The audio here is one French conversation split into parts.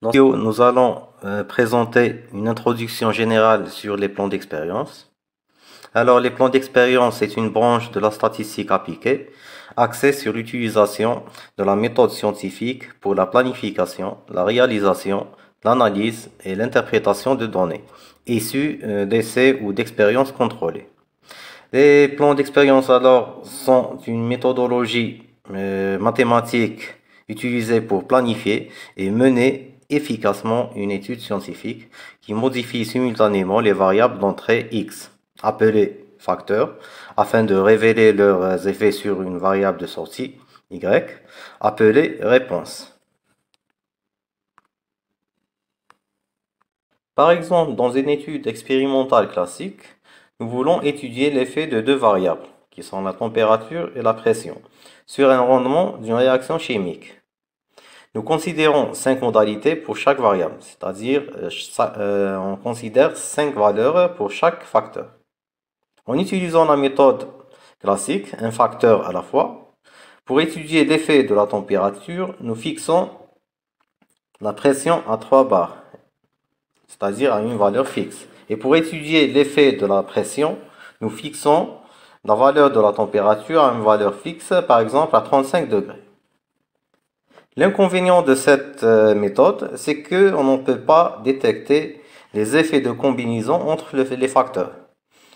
Dans cette vidéo, nous allons présenter une introduction générale sur les plans d'expérience. Alors, les plans d'expérience est une branche de la statistique appliquée, axée sur l'utilisation de la méthode scientifique pour la planification, la réalisation, l'analyse et l'interprétation de données, issues d'essais ou d'expériences contrôlées. Les plans d'expérience, alors, sont une méthodologie mathématique utilisée pour planifier et mener efficacement une étude scientifique qui modifie simultanément les variables d'entrée X, appelées facteurs, afin de révéler leurs effets sur une variable de sortie Y, appelée réponse. Par exemple, dans une étude expérimentale classique, nous voulons étudier l'effet de deux variables, qui sont la température et la pression, sur un rendement d'une réaction chimique. Nous considérons 5 modalités pour chaque variable, c'est-à-dire on considère 5 valeurs pour chaque facteur. En utilisant la méthode classique, un facteur à la fois, pour étudier l'effet de la température, nous fixons la pression à 3 bars, c'est-à-dire à une valeur fixe. Et pour étudier l'effet de la pression, nous fixons la valeur de la température à une valeur fixe, par exemple à 35 degrés. L'inconvénient de cette méthode, c'est qu'on ne peut pas détecter les effets de combinaison entre les facteurs,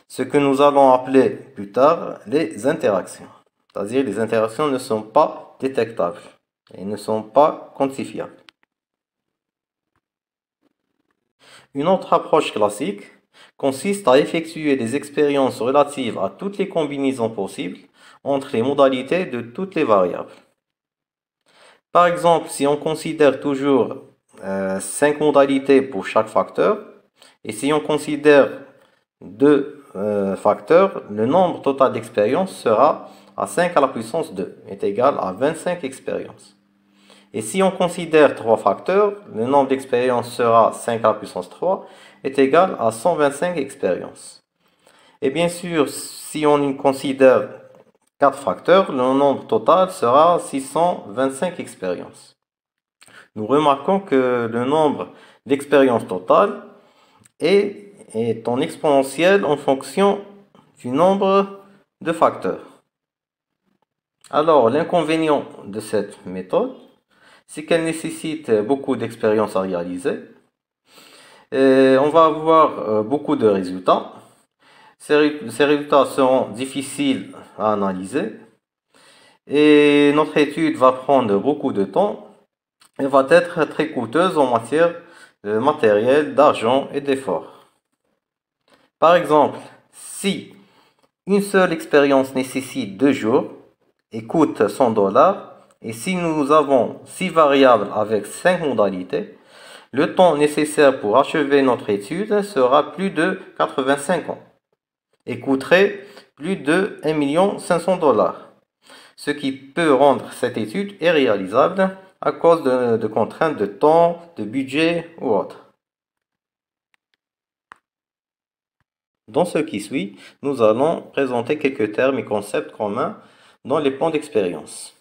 ce que nous allons appeler plus tard les interactions. C'est-à-dire les interactions ne sont pas détectables et ne sont pas quantifiables. Une autre approche classique consiste à effectuer des expériences relatives à toutes les combinaisons possibles entre les modalités de toutes les variables. Par exemple, si on considère toujours 5 modalités pour chaque facteur, et si on considère 2 facteurs, le nombre total d'expériences sera à 5 à la puissance 2, est égal à 25 expériences. Et si on considère 3 facteurs, le nombre d'expériences sera 5 à la puissance 3, est égal à 125 expériences. Et bien sûr, si on considère 4 facteurs, le nombre total sera 625 expériences. Nous remarquons que le nombre d'expériences totales est en exponentielle en fonction du nombre de facteurs. Alors, l'inconvénient de cette méthode, c'est qu'elle nécessite beaucoup d'expériences à réaliser. Et on va avoir beaucoup de résultats. Ces résultats seront difficiles à analyser et notre étude va prendre beaucoup de temps et va être très coûteuse en matière de matériel, d'argent et d'efforts. Par exemple, si une seule expérience nécessite 2 jours et coûte 100 $, et si nous avons 6 variables avec 5 modalités, le temps nécessaire pour achever notre étude sera plus de 85 ans et coûterait plus de 1 500 $, ce qui peut rendre cette étude irréalisable à cause de contraintes de temps, de budget ou autre. Dans ce qui suit, nous allons présenter quelques termes et concepts communs dans les plans d'expérience.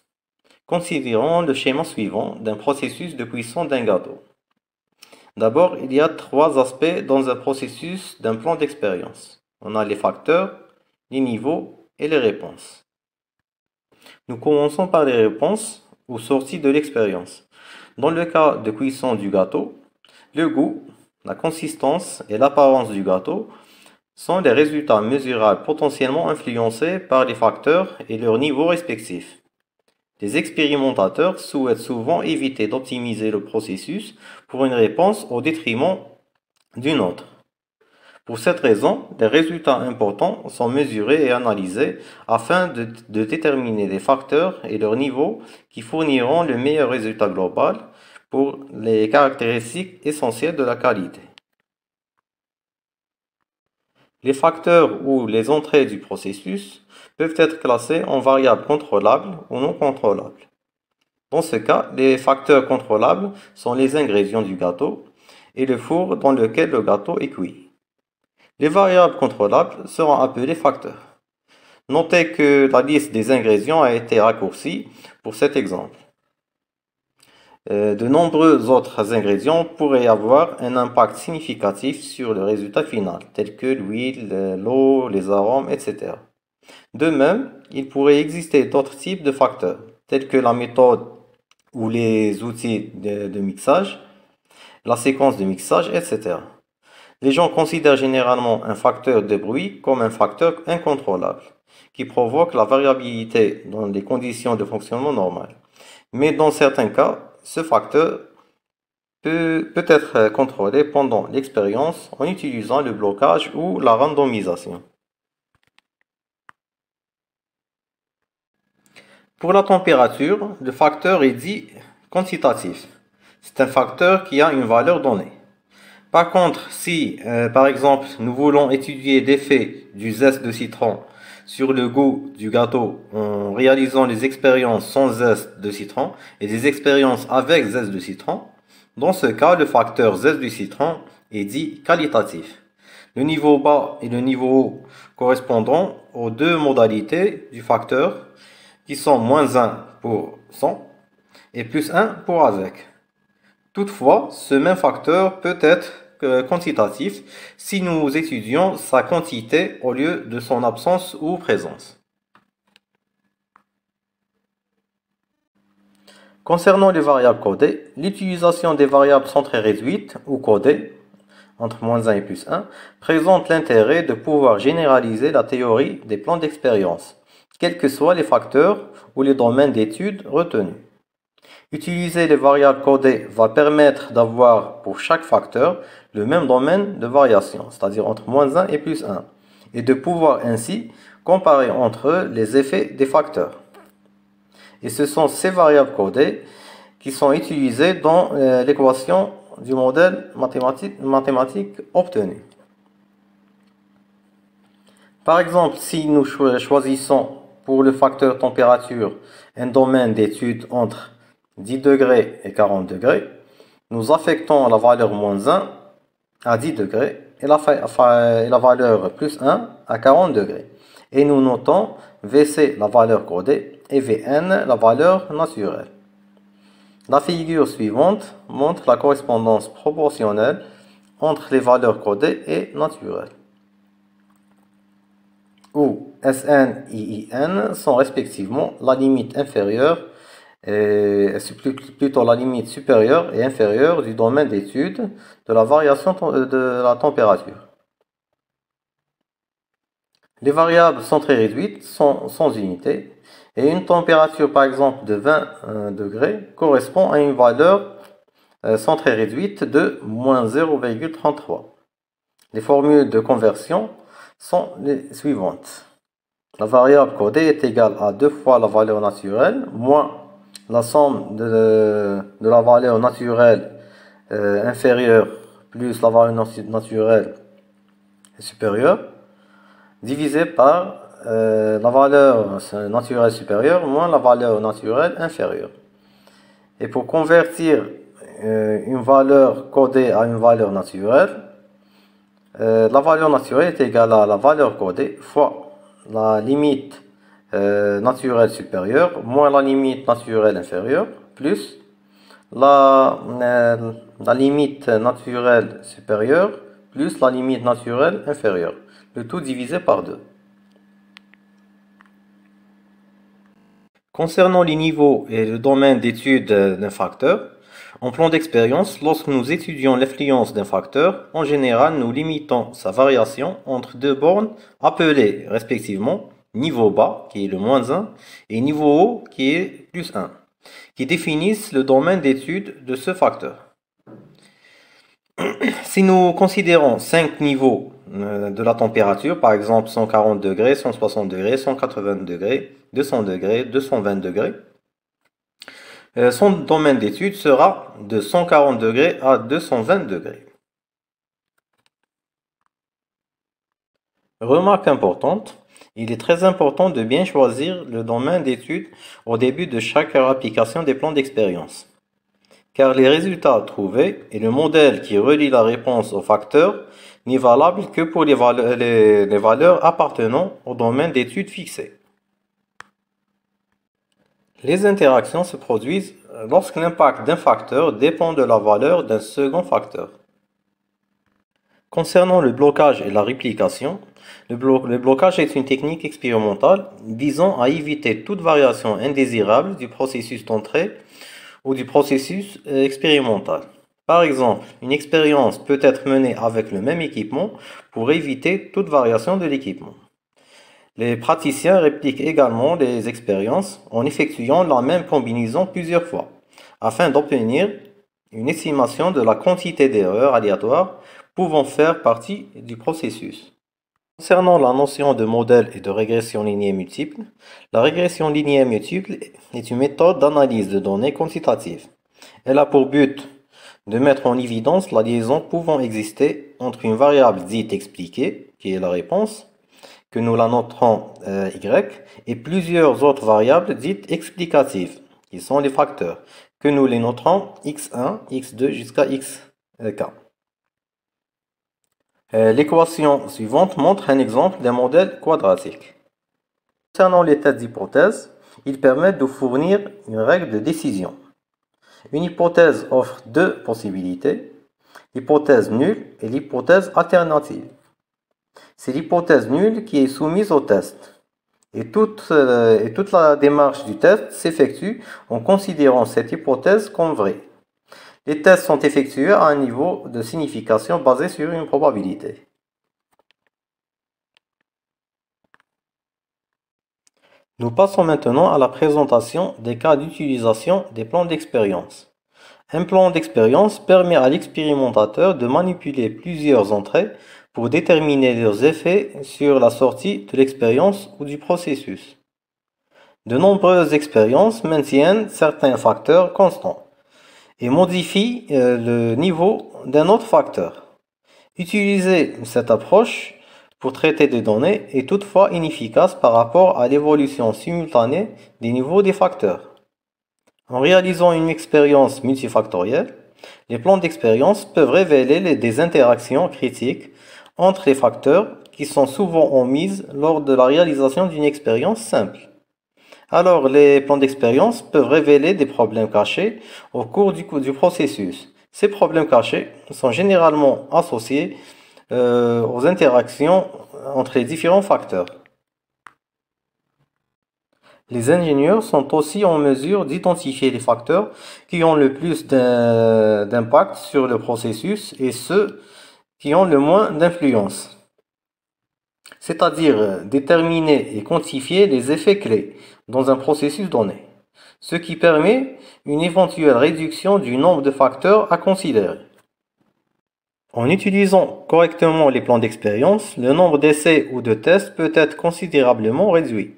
Considérons le schéma suivant d'un processus de cuisson d'un gâteau. D'abord, il y a 3 aspects dans un processus d'un plan d'expérience. On a les facteurs, les niveaux et les réponses. Nous commençons par les réponses ou sorties de l'expérience. Dans le cas de cuisson du gâteau, le goût, la consistance et l'apparence du gâteau sont les résultats mesurables potentiellement influencés par les facteurs et leurs niveaux respectifs. Les expérimentateurs souhaitent souvent éviter d'optimiser le processus pour une réponse au détriment d'une autre. Pour cette raison, les résultats importants sont mesurés et analysés afin de déterminer les facteurs et leurs niveaux qui fourniront le meilleur résultat global pour les caractéristiques essentielles de la qualité. Les facteurs ou les entrées du processus peuvent être classés en variables contrôlables ou non contrôlables. Dans ce cas, les facteurs contrôlables sont les ingrédients du gâteau et le four dans lequel le gâteau est cuit. Les variables contrôlables seront appelées facteurs. Notez que la liste des ingrédients a été raccourcie pour cet exemple. de nombreux autres ingrédients pourraient avoir un impact significatif sur le résultat final, tels que l'huile, l'eau, les arômes, etc. De même, il pourrait exister d'autres types de facteurs, tels que la méthode ou les outils de mixage, la séquence de mixage, etc. Les gens considèrent généralement un facteur de bruit comme un facteur incontrôlable, qui provoque la variabilité dans les conditions de fonctionnement normales. Mais dans certains cas, ce facteur peut être contrôlé pendant l'expérience en utilisant le blocage ou la randomisation. Pour la température, le facteur est dit quantitatif. C'est un facteur qui a une valeur donnée. Par contre, si, par exemple, nous voulons étudier l'effet du zeste de citron sur le goût du gâteau en réalisant des expériences sans zeste de citron et des expériences avec zeste de citron, dans ce cas, le facteur zeste du citron est dit qualitatif. Le niveau bas et le niveau haut correspondront aux deux modalités du facteur qui sont -1 pour sans et +1 pour avec. Toutefois, ce même facteur peut être quantitatif si nous étudions sa quantité au lieu de son absence ou présence. Concernant les variables codées, l'utilisation des variables centrées réduites ou codées entre -1 et +1 présente l'intérêt de pouvoir généraliser la théorie des plans d'expérience, quels que soient les facteurs ou les domaines d'études retenus. Utiliser les variables codées va permettre d'avoir pour chaque facteur le même domaine de variation, c'est-à-dire entre -1 et +1, et de pouvoir ainsi comparer entre eux les effets des facteurs. Et ce sont ces variables codées qui sont utilisées dans l'équation du modèle mathématique obtenu. Par exemple, si nous choisissons pour le facteur température un domaine d'étude entre 10 degrés et 40 degrés, nous affectons la valeur -1 à 10 degrés et la valeur +1 à 40 degrés. Et nous notons Vc la valeur codée et Vn la valeur naturelle. La figure suivante montre la correspondance proportionnelle entre les valeurs codées et naturelles, où Sn et In sont respectivement la limite inférieure et c'est plutôt la limite supérieure et inférieure du domaine d'étude de la variation de la température. Les variables sont très réduites, sont sans unité, et une température par exemple de 20 degrés correspond à une valeur centrée réduite de -0,33. Les formules de conversion sont les suivantes. La variable codée est égale à 2 fois la valeur naturelle moins la somme de la valeur naturelle inférieure plus la valeur naturelle supérieure divisé par la valeur naturelle supérieure moins la valeur naturelle inférieure. Et pour convertir une valeur codée à une valeur naturelle, la valeur naturelle est égale à la valeur codée fois la limite naturelle supérieure moins la limite naturelle inférieure plus la limite naturelle supérieure plus la limite naturelle inférieure. Le tout divisé par 2. Concernant les niveaux et le domaine d'étude d'un facteur, en plan d'expérience, lorsque nous étudions l'influence d'un facteur, en général, nous limitons sa variation entre deux bornes appelées respectivement niveau bas, qui est le -1, et niveau haut, qui est +1, qui définissent le domaine d'étude de ce facteur. Si nous considérons 5 niveaux de la température, par exemple 140 degrés, 160 degrés, 180 degrés, 200 degrés, 220 degrés, son domaine d'étude sera de 140 degrés à 220 degrés. Remarque importante, il est très important de bien choisir le domaine d'étude au début de chaque application des plans d'expérience, car les résultats trouvés et le modèle qui relie la réponse au facteur n'est valable que pour les valeurs appartenant au domaine d'étude fixé. Les interactions se produisent lorsque l'impact d'un facteur dépend de la valeur d'un second facteur. Concernant le blocage et la réplication, le blocage est une technique expérimentale visant à éviter toute variation indésirable du processus d'entrée ou du processus expérimental. Par exemple, une expérience peut être menée avec le même équipement pour éviter toute variation de l'équipement. Les praticiens répliquent également les expériences en effectuant la même combinaison plusieurs fois, afin d'obtenir une estimation de la quantité d'erreurs aléatoires pouvant faire partie du processus. Concernant la notion de modèle et de régression linéaire multiple, la régression linéaire multiple est une méthode d'analyse de données quantitatives. Elle a pour but de mettre en évidence la liaison pouvant exister entre une variable dite expliquée, qui est la réponse, que nous la noterons y, et plusieurs autres variables dites explicatives, qui sont les facteurs, que nous les noterons x1, x2 jusqu'à xk. L'équation suivante montre un exemple d'un modèle quadratique. Concernant les tests d'hypothèse, ils permettent de fournir une règle de décision. Une hypothèse offre deux possibilités, l'hypothèse nulle et l'hypothèse alternative. C'est l'hypothèse nulle qui est soumise au test. Et toute la démarche du test s'effectue en considérant cette hypothèse comme vraie. Les tests sont effectués à un niveau de signification basé sur une probabilité. Nous passons maintenant à la présentation des cas d'utilisation des plans d'expérience. Un plan d'expérience permet à l'expérimentateur de manipuler plusieurs entrées pour déterminer leurs effets sur la sortie de l'expérience ou du processus. De nombreuses expériences maintiennent certains facteurs constants et modifient le niveau d'un autre facteur. Utiliser cette approche pour traiter des données est toutefois inefficace par rapport à l'évolution simultanée des niveaux des facteurs. En réalisant une expérience multifactorielle, les plans d'expérience peuvent révéler des interactions critiques entre les facteurs qui sont souvent omises lors de la réalisation d'une expérience simple. Alors, les plans d'expérience peuvent révéler des problèmes cachés au cours du processus. Ces problèmes cachés sont généralement associés aux interactions entre les différents facteurs. Les ingénieurs sont aussi en mesure d'identifier les facteurs qui ont le plus d'impact sur le processus et ceux qui ont le moins d'influence. C'est-à-dire déterminer et quantifier les effets clés dans un processus donné, ce qui permet une éventuelle réduction du nombre de facteurs à considérer. En utilisant correctement les plans d'expérience, le nombre d'essais ou de tests peut être considérablement réduit.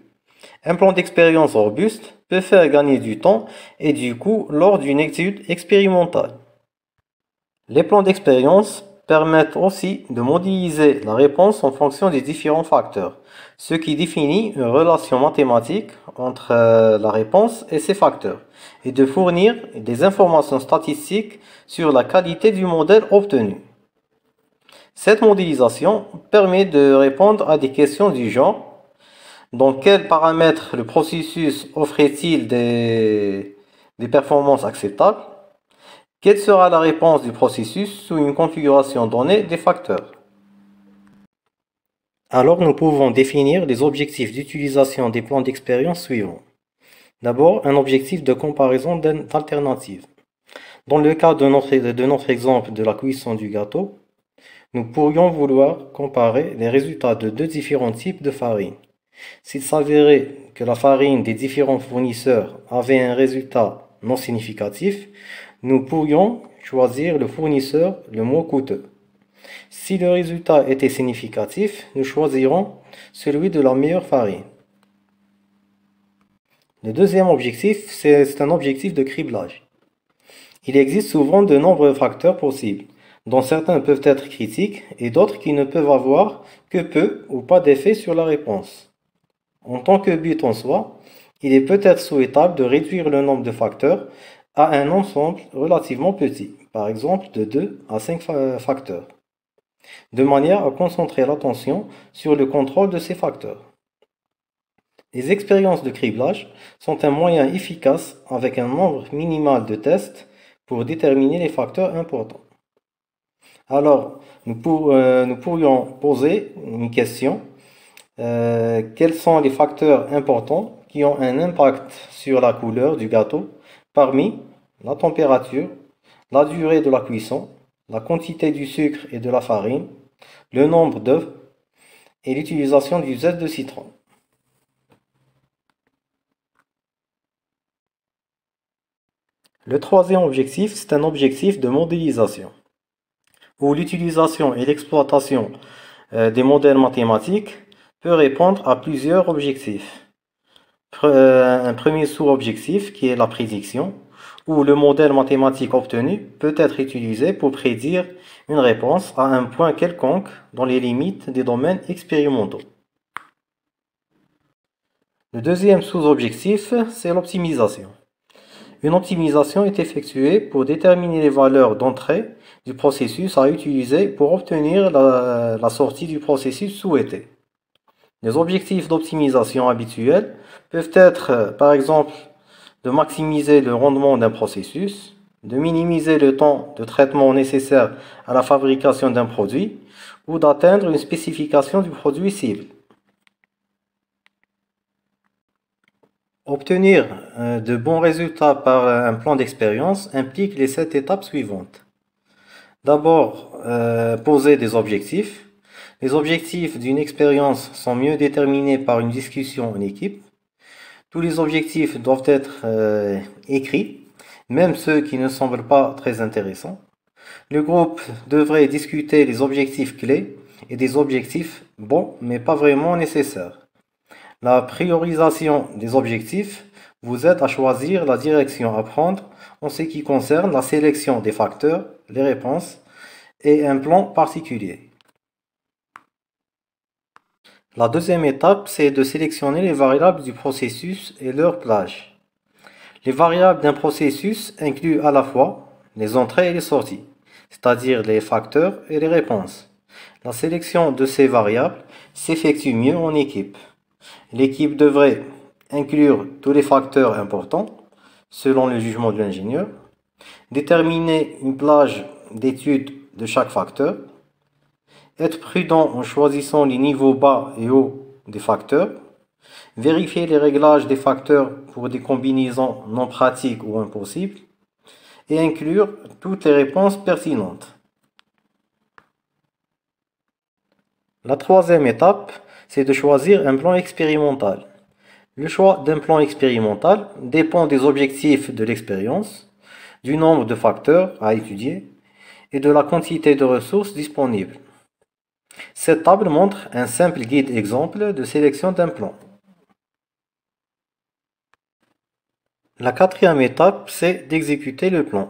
Un plan d'expérience robuste peut faire gagner du temps et du coût lors d'une étude expérimentale. Les plans d'expérience permettent aussi de modéliser la réponse en fonction des différents facteurs, ce qui définit une relation mathématique entre la réponse et ces facteurs, et de fournir des informations statistiques sur la qualité du modèle obtenu. Cette modélisation permet de répondre à des questions du genre: dans quels paramètres le processus offrait-il des performances acceptables? Quelle sera la réponse du processus sous une configuration donnée des facteurs? Alors nous pouvons définir les objectifs d'utilisation des plans d'expérience suivants. D'abord, un objectif de comparaison d'alternatives. Dans le cas de notre exemple de la cuisson du gâteau, nous pourrions vouloir comparer les résultats de deux différents types de farine. S'il s'avérait que la farine des différents fournisseurs avait un résultat non significatif, nous pourrions choisir le fournisseur le moins coûteux. Si le résultat était significatif, nous choisirons celui de la meilleure farine. Le deuxième objectif, c'est un objectif de criblage. Il existe souvent de nombreux facteurs possibles, dont certains peuvent être critiques et d'autres qui ne peuvent avoir que peu ou pas d'effet sur la réponse. En tant que but en soi, il est peut-être souhaitable de réduire le nombre de facteurs à un ensemble relativement petit, par exemple de 2 à 5 facteurs, de manière à concentrer l'attention sur le contrôle de ces facteurs. Les expériences de criblage sont un moyen efficace avec un nombre minimal de tests pour déterminer les facteurs importants. Alors, nous pourrions poser une question. Quels sont les facteurs importants qui ont un impact sur la couleur du gâteau parmi la température, la durée de la cuisson, la quantité du sucre et de la farine, le nombre d'œufs et l'utilisation du zeste de citron? Le troisième objectif, c'est un objectif de modélisation, où l'utilisation et l'exploitation des modèles mathématiques peut répondre à plusieurs objectifs. Un premier sous-objectif qui est la prédiction, où le modèle mathématique obtenu peut être utilisé pour prédire une réponse à un point quelconque dans les limites des domaines expérimentaux. Le deuxième sous-objectif, c'est l'optimisation. Une optimisation est effectuée pour déterminer les valeurs d'entrée du processus à utiliser pour obtenir la sortie du processus souhaité. Les objectifs d'optimisation habituels peuvent être, par exemple, de maximiser le rendement d'un processus, de minimiser le temps de traitement nécessaire à la fabrication d'un produit ou d'atteindre une spécification du produit cible. Obtenir de bons résultats par un plan d'expérience implique les 7 étapes suivantes. D'abord, poser des objectifs. Les objectifs d'une expérience sont mieux déterminés par une discussion en équipe. Tous les objectifs doivent être écrits, même ceux qui ne semblent pas très intéressants. Le groupe devrait discuter les objectifs clés et des objectifs bons, mais pas vraiment nécessaires. La priorisation des objectifs vous aide à choisir la direction à prendre en ce qui concerne la sélection des facteurs, les réponses et un plan particulier. La deuxième étape, c'est de sélectionner les variables du processus et leur plage. Les variables d'un processus incluent à la fois les entrées et les sorties, c'est-à-dire les facteurs et les réponses. La sélection de ces variables s'effectue mieux en équipe. L'équipe devrait inclure tous les facteurs importants, selon le jugement de l'ingénieur, déterminer une plage d'étude de chaque facteur, être prudent en choisissant les niveaux bas et hauts des facteurs, vérifier les réglages des facteurs pour des combinaisons non pratiques ou impossibles, et inclure toutes les réponses pertinentes. La troisième étape, c'est de choisir un plan expérimental. Le choix d'un plan expérimental dépend des objectifs de l'expérience, du nombre de facteurs à étudier et de la quantité de ressources disponibles. Cette table montre un simple guide exemple de sélection d'un plan. La quatrième étape, c'est d'exécuter le plan.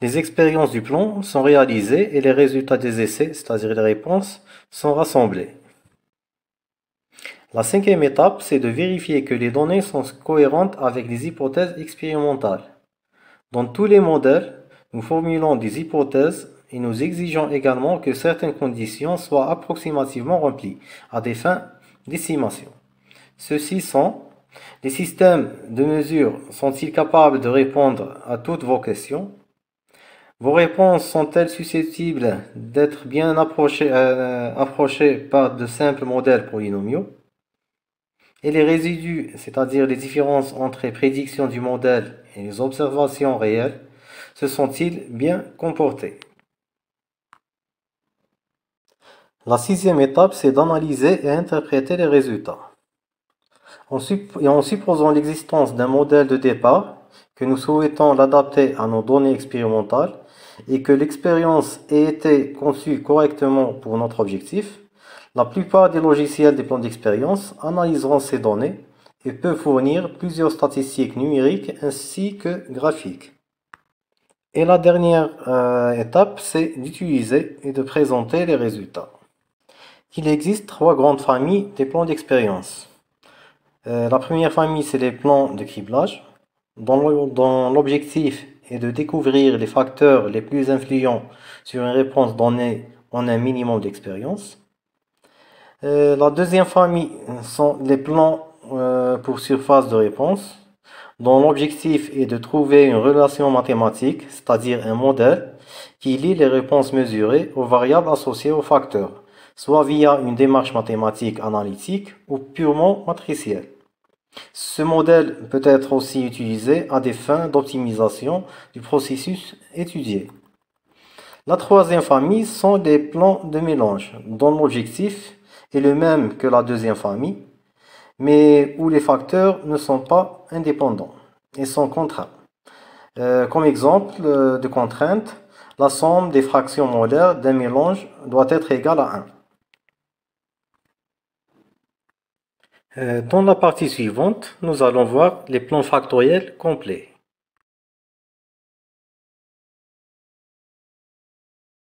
Les expériences du plan sont réalisées et les résultats des essais, c'est-à-dire les réponses, sont rassemblés. La cinquième étape, c'est de vérifier que les données sont cohérentes avec les hypothèses expérimentales. Dans tous les modèles, nous formulons des hypothèses et nous exigeons également que certaines conditions soient approximativement remplies à des fins d'estimation. Ceux-ci sont: les systèmes de mesure sont-ils capables de répondre à toutes vos questions? Vos réponses sont-elles susceptibles d'être bien approchées par de simples modèles polynomiaux? Et les résidus, c'est-à-dire les différences entre les prédictions du modèle et les observations réelles, se sont-ils bien comportés? La sixième étape, c'est d'analyser et interpréter les résultats. En supposant l'existence d'un modèle de départ, que nous souhaitons l'adapter à nos données expérimentales et que l'expérience ait été conçue correctement pour notre objectif, la plupart des logiciels des plans d'expérience analyseront ces données et peuvent fournir plusieurs statistiques numériques ainsi que graphiques. Et la dernière étape, c'est d'utiliser et de présenter les résultats. Il existe trois grandes familles des plans d'expérience. La première famille, c'est les plans de criblage, dont l'objectif est de découvrir les facteurs les plus influents sur une réponse donnée en un minimum d'expérience. La deuxième famille sont les plans pour surface de réponse, dont l'objectif est de trouver une relation mathématique, c'est-à-dire un modèle, qui lie les réponses mesurées aux variables associées aux facteurs, soit via une démarche mathématique analytique ou purement matricielle. Ce modèle peut être aussi utilisé à des fins d'optimisation du processus étudié. La troisième famille sont les plans de mélange, dont l'objectif est le même que la deuxième famille, mais où les facteurs ne sont pas indépendants et sont contraints. Comme exemple de contrainte, la somme des fractions molaires d'un mélange doit être égale à 1. Dans la partie suivante, nous allons voir les plans factoriels complets.